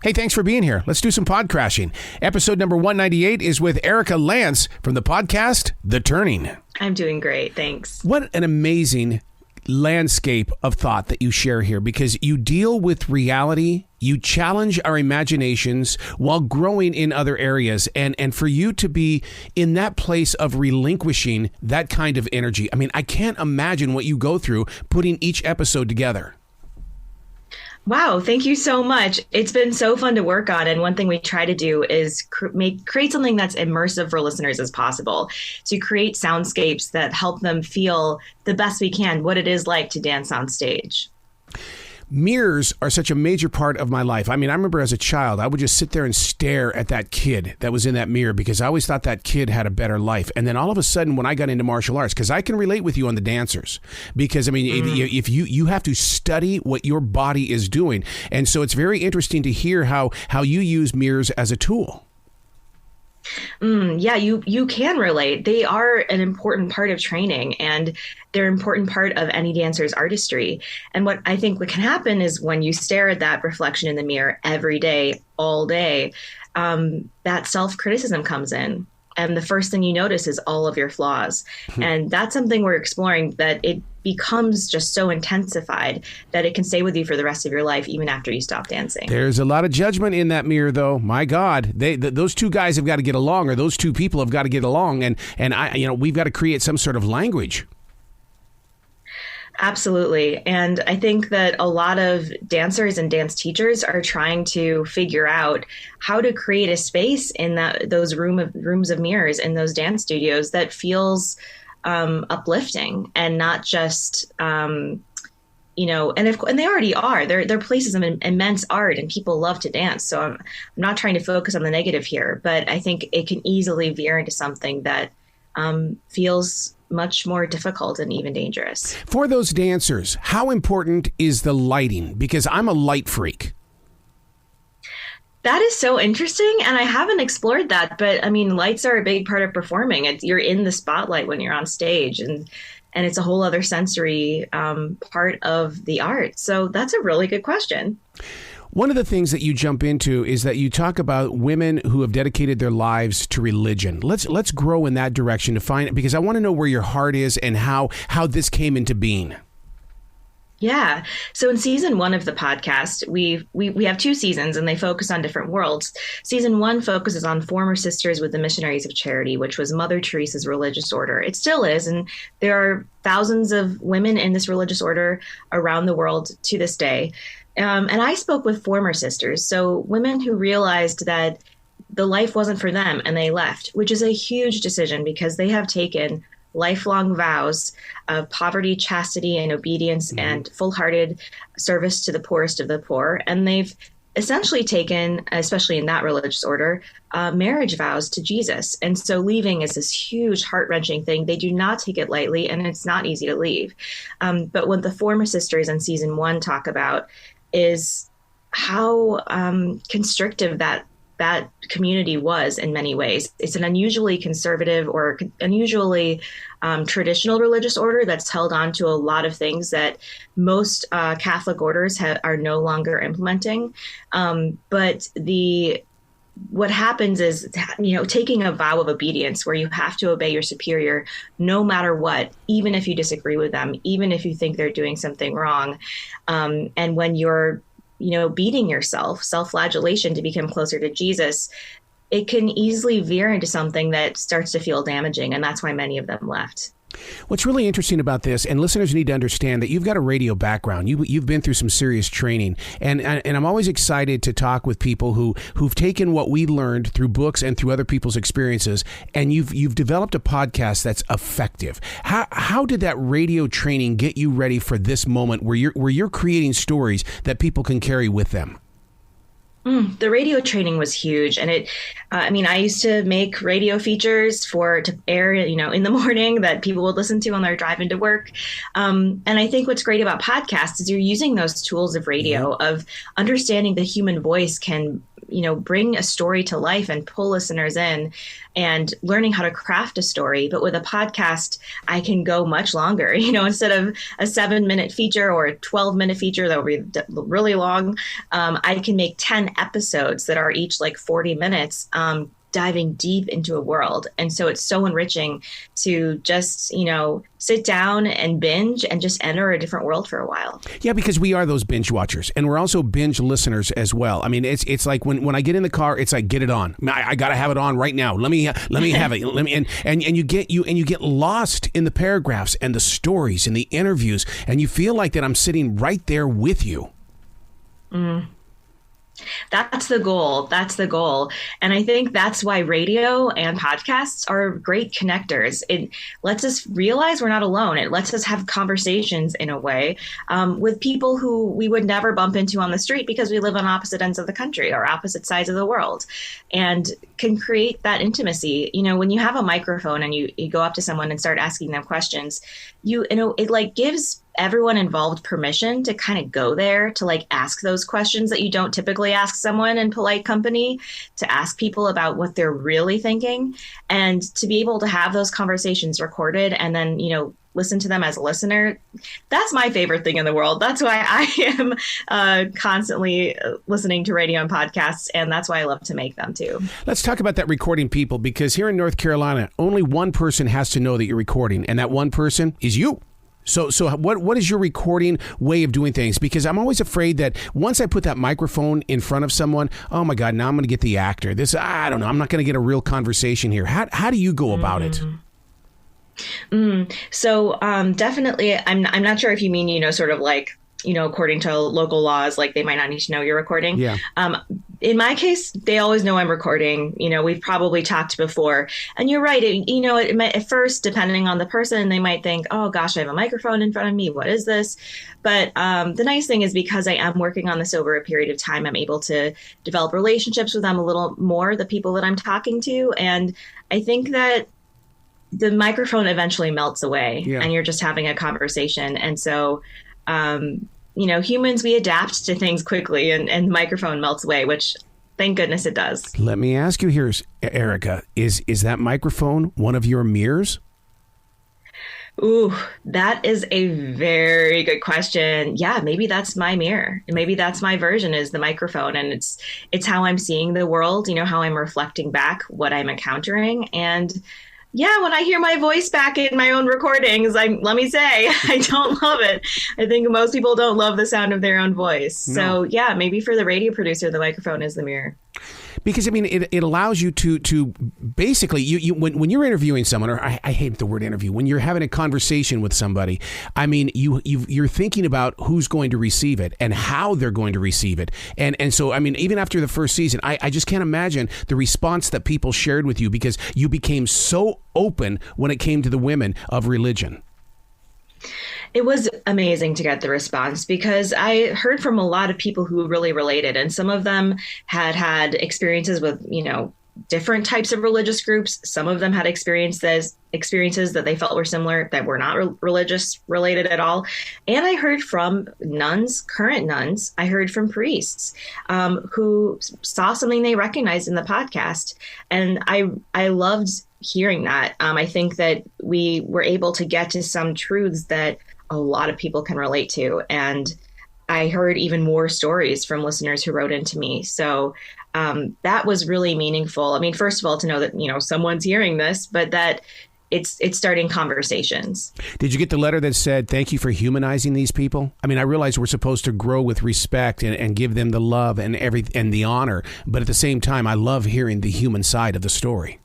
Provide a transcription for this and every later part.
Hey, thanks for being here. Let's do some pod crashing. Episode number 198 is with Erika Lantz from the podcast, The Turning. I'm doing great. Thanks. What an amazing landscape of thought that you share here, because you deal with reality, you challenge our imaginations while growing in other areas. And for you to be in that place of relinquishing that kind of energy, I mean, I can't imagine what you go through putting each episode together. Wow. Thank you so much. It's been so fun to work on. And one thing we try to do is create something that's immersive for listeners as possible, to create soundscapes that help them feel the best we can what it is like to dance on stage. Mirrors are such a major part of my life. I mean, I remember as a child, I would just sit there and stare at that kid that was in that mirror because I always thought that kid had a better life. And then all of a sudden, when I got into martial arts, because I can relate with you on the dancers, because I mean, if you have to study what your body is doing. And so it's very interesting to hear how you use mirrors as a tool. Yeah, you can relate. They are an important part of training, and they're an important part of any dancer's artistry. And what I think what can happen is when you stare at that reflection in the mirror every day, all day, that self-criticism comes in. And the first thing you notice is all of your flaws. And that's something we're exploring, that it becomes just so intensified that it can stay with you for the rest of your life, even after you stop dancing. There's a lot of judgment in that mirror, though. My God, those two guys have got to get along, or those two people have got to get along. And we've got to create some sort of language. Absolutely. And I think that a lot of dancers and dance teachers are trying to figure out how to create a space in those rooms of mirrors in those dance studios that feels uplifting and not just, and they already are. They're places of immense art and people love to dance. So I'm not trying to focus on the negative here, but I think it can easily veer into something that feels much more difficult and even dangerous. For those dancers, how important is the lighting? Because I'm a light freak. That is so interesting. And I haven't explored that. But I mean, lights are a big part of performing. You're in the spotlight when you're on stage, and it's a whole other sensory part of the art. So that's a really good question. One of the things that you jump into is that you talk about women who have dedicated their lives to religion. Let's grow in that direction to find it, because I want to know where your heart is and how this came into being. Yeah. So in season 1 of the podcast, we have 2 seasons and they focus on different worlds. Season 1 focuses on former sisters with the Missionaries of Charity, which was Mother Teresa's religious order. It still is. And there are thousands of women in this religious order around the world to this day. And I spoke with former sisters, so women who realized that the life wasn't for them and they left, which is a huge decision because they have taken lifelong vows of poverty, chastity, and obedience and full-hearted service to the poorest of the poor. And they've essentially taken, especially in that religious order, marriage vows to Jesus. And so leaving is this huge heart-wrenching thing. They do not take it lightly, and it's not easy to leave. But what the former sisters in season 1 talk about is how constrictive that community was in many ways. It's an unusually conservative or unusually traditional religious order that's held on to a lot of things that most Catholic orders are no longer implementing. But what happens is, taking a vow of obedience where you have to obey your superior no matter what, even if you disagree with them, even if you think they're doing something wrong. And when you're, beating yourself, self-flagellation to become closer to Jesus, it can easily veer into something that starts to feel damaging. And that's why many of them left. What's really interesting about this, and listeners need to understand that you've got a radio background. You've been through some serious training, and I'm always excited to talk with people who've taken what we learned through books and through other people's experiences, and you've developed a podcast that's effective. How did that radio training get you ready for this moment where you're creating stories that people can carry with them? The radio training was huge. And I used to make radio features to air, in the morning that people would listen to on their drive into work. And I think what's great about podcasts is you're using those tools of radio, of understanding the human voice can bring a story to life and pull listeners in, and learning how to craft a story. But with a podcast, I can go much longer, instead of a 7-minute feature or a 12-minute feature that will be really long. I can make 10 episodes that are each like 40 minutes, diving deep into a world. And so it's so enriching to just, sit down and binge and just enter a different world for a while. Yeah, because we are those binge watchers, and we're also binge listeners as well. I mean, it's like when I get in the car, it's like, get it on. I got to have it on right now. Let me have it. And you get lost in the paragraphs and the stories and the interviews, and you feel like that I'm sitting right there with you. Mm. That's the goal. That's the goal. And I think that's why radio and podcasts are great connectors. It lets us realize we're not alone. It lets us have conversations in a way with people who we would never bump into on the street because we live on opposite ends of the country or opposite sides of the world, and can create that intimacy. When you have a microphone and you go up to someone and start asking them questions, it like gives everyone involved permission to kind of go there, to like ask those questions that you don't typically ask someone in polite company, to ask people about what they're really thinking, and to be able to have those conversations recorded and then, listen to them as a listener. That's my favorite thing in the world. That's why I am constantly listening to radio and podcasts, and that's why I love to make them too. Let's talk about that recording, people, because here in North Carolina, only one person has to know that you're recording, and that one person is you. So what is your recording way of doing things? Because I'm always afraid that once I put that microphone in front of someone, oh my God, now I'm going to get the actor. I don't know. I'm not going to get a real conversation here. How do you go about it? So definitely, I'm not sure if you mean, sort of like, according to local laws, like they might not need to know you're recording. Yeah. In my case, they always know I'm recording. We've probably talked before. And you're right. It might, at first, depending on the person, they might think, oh, gosh, I have a microphone in front of me. What is this? But the nice thing is, because I am working on this over a period of time, I'm able to develop relationships with them a little more, the people that I'm talking to. And I think that the microphone eventually melts away, and you're just having a conversation. And so humans, we adapt to things quickly, and the microphone melts away, which thank goodness it does. Let me ask you here, Erika, is that microphone one of your mirrors? Ooh, that is a very good question. Yeah, maybe that's my mirror. Maybe that's my version, is the microphone. And it's how I'm seeing the world, how I'm reflecting back what I'm encountering. And yeah, when I hear my voice back in my own recordings, let me say, I don't love it. I think most people don't love the sound of their own voice. No. So yeah, maybe for the radio producer, the microphone is the mirror. Because, I mean, it allows you to basically, when you're interviewing someone, or I hate the word interview, when you're having a conversation with somebody, I mean, you're thinking about who's going to receive it and how they're going to receive it. And so, I mean, even after the first season, I just can't imagine the response that people shared with you, because you became so open when it came to the women of religion. It was amazing to get the response, because I heard from a lot of people who really related, and some of them had experiences with, different types of religious groups. Some of them had experiences that they felt were similar, that were not religious related at all. And I heard from nuns, current nuns. I heard from priests who saw something they recognized in the podcast. And I loved hearing that. I think that we were able to get to some truths that a lot of people can relate to. And I heard even more stories from listeners who wrote into me. So that was really meaningful. I mean, first of all, to know that, someone's hearing this, but that it's starting conversations. Did you get the letter that said, thank you for humanizing these people? I mean, I realize we're supposed to grow with respect and give them the love and the honor. But at the same time, I love hearing the human side of the story.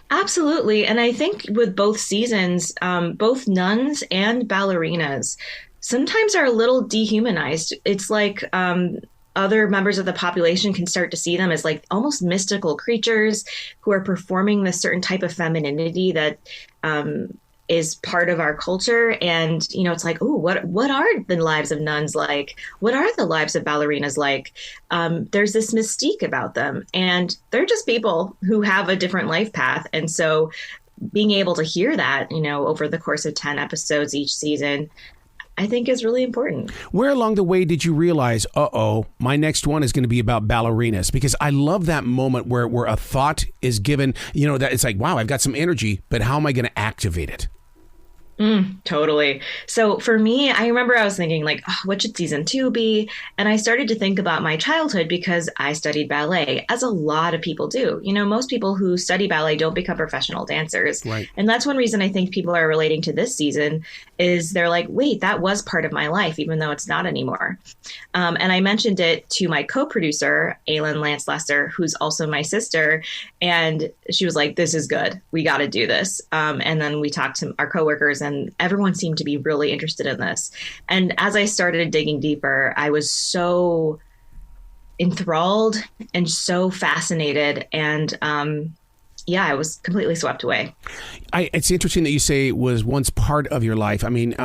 Absolutely. And I think with both seasons, both nuns and ballerinas sometimes are a little dehumanized. It's like other members of the population can start to see them as like almost mystical creatures who are performing this certain type of femininity that is part of our culture. And, it's like, oh, what are the lives of nuns like? What are the lives of ballerinas like? There's this mystique about them, and they're just people who have a different life path. And so being able to hear that, over the course of 10 episodes each season, I think is really important. Where along the way did you realize, my next one is going to be about ballerinas? Because I love that moment where a thought is given, that it's like, wow, I've got some energy, but how am I going to activate it? Totally. So for me, I remember I was thinking like, what should season 2 be? And I started to think about my childhood because I studied ballet, as a lot of people do. Most people who study ballet don't become professional dancers. Right. And that's one reason I think people are relating to this season is they're like, wait, that was part of my life, even though it's not anymore. And I mentioned it to my co-producer, Erika Lantz, who's also my sister. And she was like, this is good. We got to do this. And then we talked to our coworkers, and everyone seemed to be really interested in this. And as I started digging deeper, I was so enthralled and so fascinated. And I was completely swept away. It's interesting that you say it was once part of your life. I mean,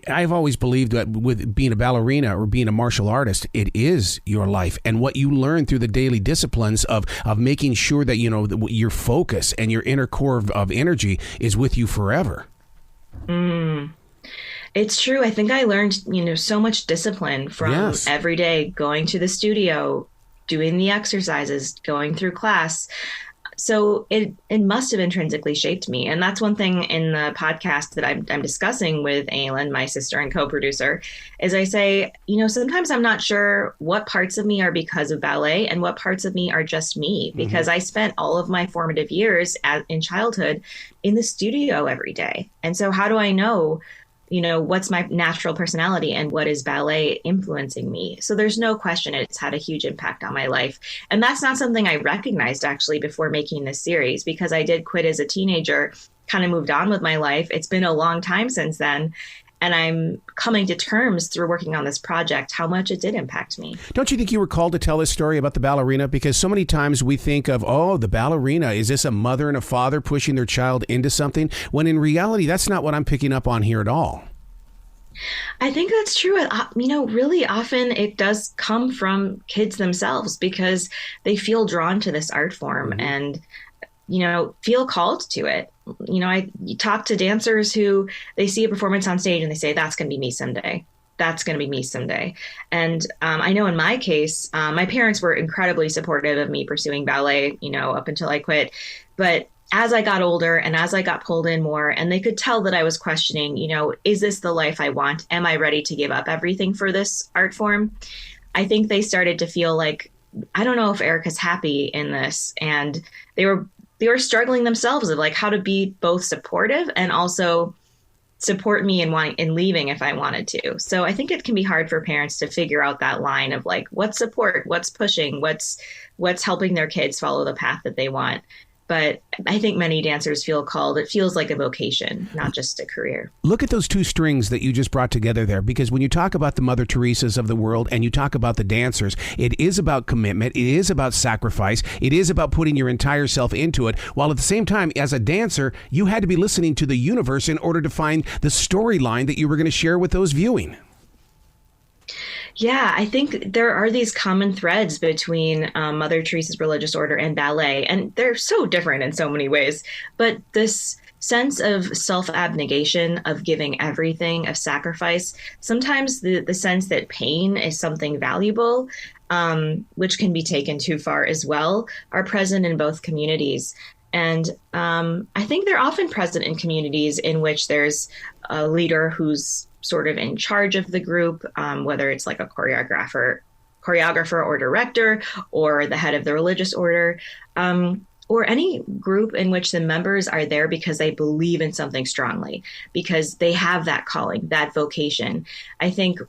I've always believed that with being a ballerina or being a martial artist, it is your life. And what you learn through the daily disciplines of making sure that, your focus and your inner core of energy is with you forever. It's true. I think I learned, so much discipline from every day going to the studio, doing the exercises, going through class. So it must have intrinsically shaped me. And that's one thing in the podcast that I'm discussing with Aylin, my sister and co-producer, is I say, sometimes I'm not sure what parts of me are because of ballet and what parts of me are just me, because I spent all of my formative years in childhood in the studio every day. And so how do I know what's my natural personality and what is ballet influencing me? So there's no question it's had a huge impact on my life. And that's not something I recognized actually before making this series, because I did quit as a teenager, kind of moved on with my life. It's been a long time since then. And I'm coming to terms through working on this project how much it did impact me. Don't you think you were called to tell this story about the ballerina? Because so many times we think of, the ballerina, is this a mother and a father pushing their child into something? When in reality, that's not what I'm picking up on here at all. I think that's true. Really often it does come from kids themselves because they feel drawn to this art form and, feel called to it. I talk to dancers who they see a performance on stage and they say, that's going to be me someday. That's going to be me someday. And I know in my case, my parents were incredibly supportive of me pursuing ballet, up until I quit. But as I got older and as I got pulled in more, and they could tell that I was questioning, is this the life I want? Am I ready to give up everything for this art form? I think they started to feel like, I don't know if Erika's happy in this. And they were struggling themselves of like how to be both supportive and also support me in leaving if I wanted to. So I think it can be hard for parents to figure out that line of like, what's support, what's pushing, what's helping their kids follow the path that they want. But I think many dancers feel called. It feels like a vocation, not just a career. Look at those two strings that you just brought together there, because when you talk about the Mother Teresas of the world and you talk about the dancers, it is about commitment. It is about sacrifice. It is about putting your entire self into it. While at the same time, as a dancer, you had to be listening to the universe in order to find the storyline that you were going to share with those viewing. Yeah, I think there are these common threads between Mother Teresa's religious order and ballet, and they're so different in so many ways. But this sense of self-abnegation, of giving everything, of sacrifice, sometimes the sense that pain is something valuable, which can be taken too far as well, are present in both communities. And I think they're often present in communities in which there's a leader who's sort of in charge of the group, whether it's like a choreographer or director, or the head of the religious order, or any group in which the members are there because they believe in something strongly, because they have that calling, that vocation. I think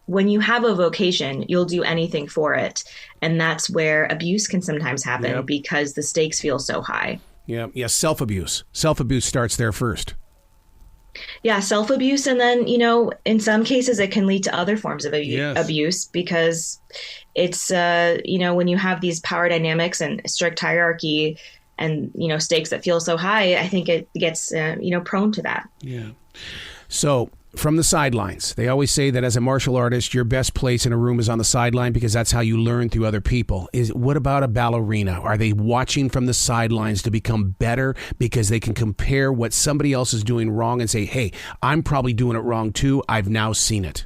when you have a vocation, you'll do anything for it. And that's where abuse can sometimes happen because the stakes feel so high. Yeah. Self-abuse. Self-abuse starts there first. Yeah, self-abuse. And then, in some cases, it can lead to other forms of abuse because it's, when you have these power dynamics and strict hierarchy and, stakes that feel so high, I think it gets, prone to that. Yeah. So from the sidelines. They always say that as a martial artist, your best place in a room is on the sideline because that's how you learn through other people. What about a ballerina? Are they watching from the sidelines to become better because they can compare what somebody else is doing wrong and say, hey, I'm probably doing it wrong too. I've now seen it.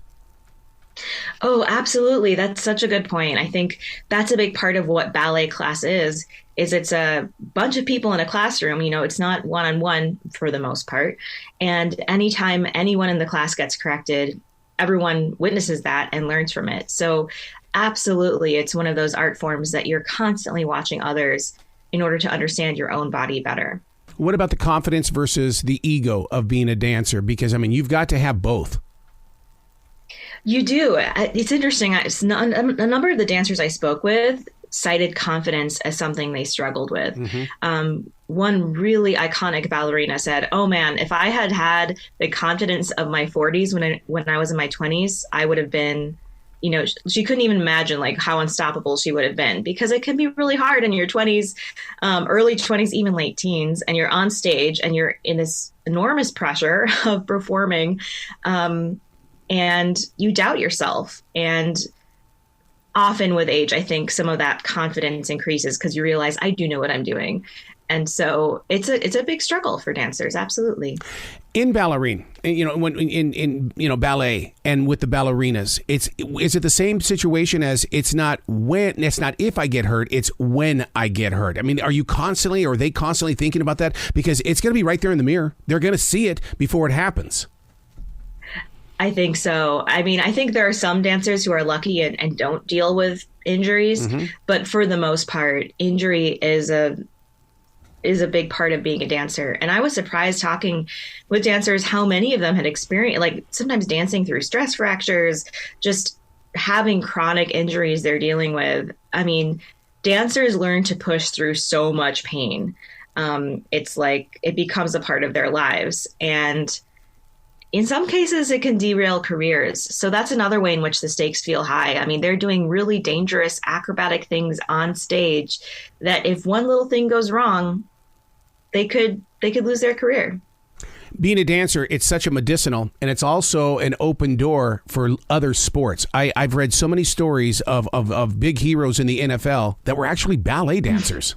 Oh, absolutely. That's such a good point. I think that's a big part of what ballet class is it's a bunch of people in a classroom. It's not one-on-one for the most part. And anytime anyone in the class gets corrected, everyone witnesses that and learns from it. So absolutely, it's one of those art forms that you're constantly watching others in order to understand your own body better. What about the confidence versus the ego of being a dancer? Because, you've got to have both. You do. It's interesting. A number of the dancers I spoke with cited confidence as something they struggled with. Mm-hmm. One really iconic ballerina said, oh man, if I had had the confidence of my 40s when I was in my 20s, I would have been, she couldn't even imagine like how unstoppable she would have been, because it can be really hard in your 20s, early 20s, even late teens, and you're on stage and you're in this enormous pressure of performing. And you doubt yourself. And often with age, I think some of that confidence increases because you realize I do know what I'm doing. And so it's a big struggle for dancers. Absolutely. In ballerine, when in ballet and with the ballerinas, is it the same situation as it's not if I get hurt, it's when I get hurt? Are they constantly thinking about that? Because it's going to be right there in the mirror. They're going to see it before it happens. I think so. I think there are some dancers who are lucky and don't deal with injuries, mm-hmm. but for the most part, injury is a big part of being a dancer. And I was surprised talking with dancers how many of them had experienced, like sometimes dancing through stress fractures, just having chronic injuries they're dealing with. Dancers learn to push through so much pain. It's like it becomes a part of their lives. And in some cases, it can derail careers. So that's another way in which the stakes feel high. They're doing really dangerous acrobatic things on stage that if one little thing goes wrong, they could lose their career. Being a dancer, it's such a medicinal, and it's also an open door for other sports. I've read so many stories of big heroes in the NFL that were actually ballet dancers.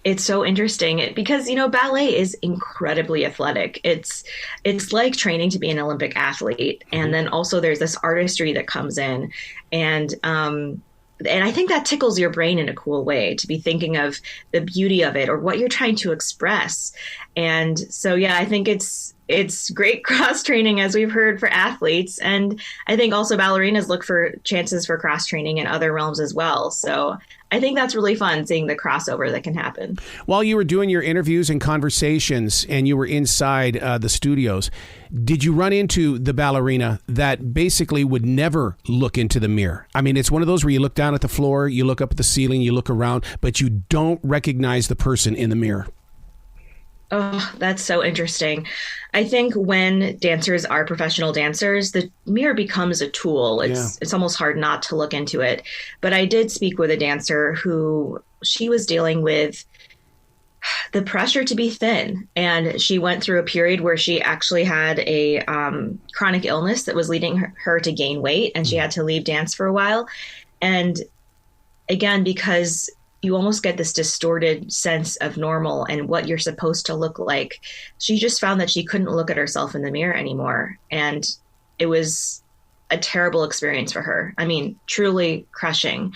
It's so interesting because, ballet is incredibly athletic. It's like training to be an Olympic athlete. And then also there's this artistry that comes in. And I think that tickles your brain in a cool way to be thinking of the beauty of it or what you're trying to express. And so, yeah, I think it's great cross training, as we've heard, for athletes. And I think also ballerinas look for chances for cross training in other realms as well. So I think that's really fun, seeing the crossover that can happen. While you were doing your interviews and conversations and you were inside the studios, did you run into the ballerina that basically would never look into the mirror? It's one of those where you look down at the floor, you look up at the ceiling, you look around, but you don't recognize the person in the mirror. Oh, that's so interesting. I think when dancers are professional dancers, the mirror becomes a tool. It's almost hard not to look into it. But I did speak with a dancer who she was dealing with the pressure to be thin. And she went through a period where she actually had a chronic illness that was leading her to gain weight. And she had to leave dance for a while. And again, because you almost get this distorted sense of normal and what you're supposed to look like, she just found that she couldn't look at herself in the mirror anymore. And it was a terrible experience for her. Truly crushing.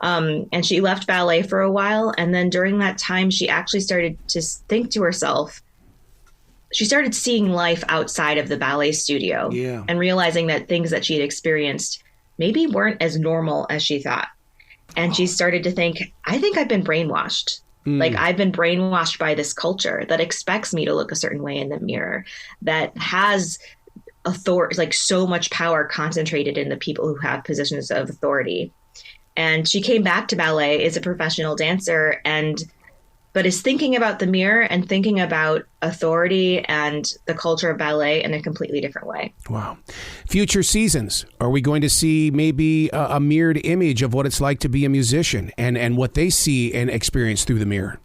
And she left ballet for a while. And then during that time, she actually started to think to herself, she started seeing life outside of the ballet studio and realizing that things that she had experienced maybe weren't as normal as she thought. And she started to think, I think I've been brainwashed. Like I've been brainwashed by this culture that expects me to look a certain way in the mirror, that has authority, like so much power concentrated in the people who have positions of authority. And she came back to ballet as a professional dancer but is thinking about the mirror and thinking about authority and the culture of ballet in a completely different way. Wow. Future seasons, are we going to see maybe a mirrored image of what it's like to be a musician and what they see and experience through the mirror?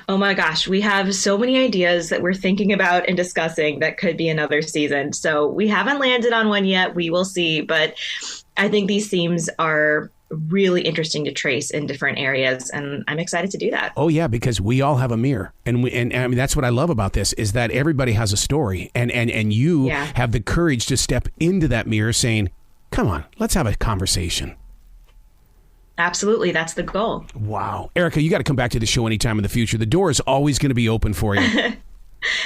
Oh my gosh, we have so many ideas that we're thinking about and discussing that could be another season. So we haven't landed on one yet. We will see. But I think these themes are really interesting to trace in different areas. And I'm excited to do that. Oh yeah, because we all have a mirror, and I mean that's what I love about this is that everybody has a story, and you have the courage to step into that mirror, saying, "Come on, let's have a conversation." Absolutely, that's the goal. Wow, Erika, you got to come back to the show anytime in the future. The door is always going to be open for you.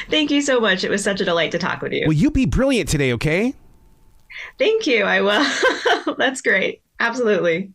Thank you so much. It was such a delight to talk with you. Will you be brilliant today? Okay. Thank you. I will. That's great. Absolutely.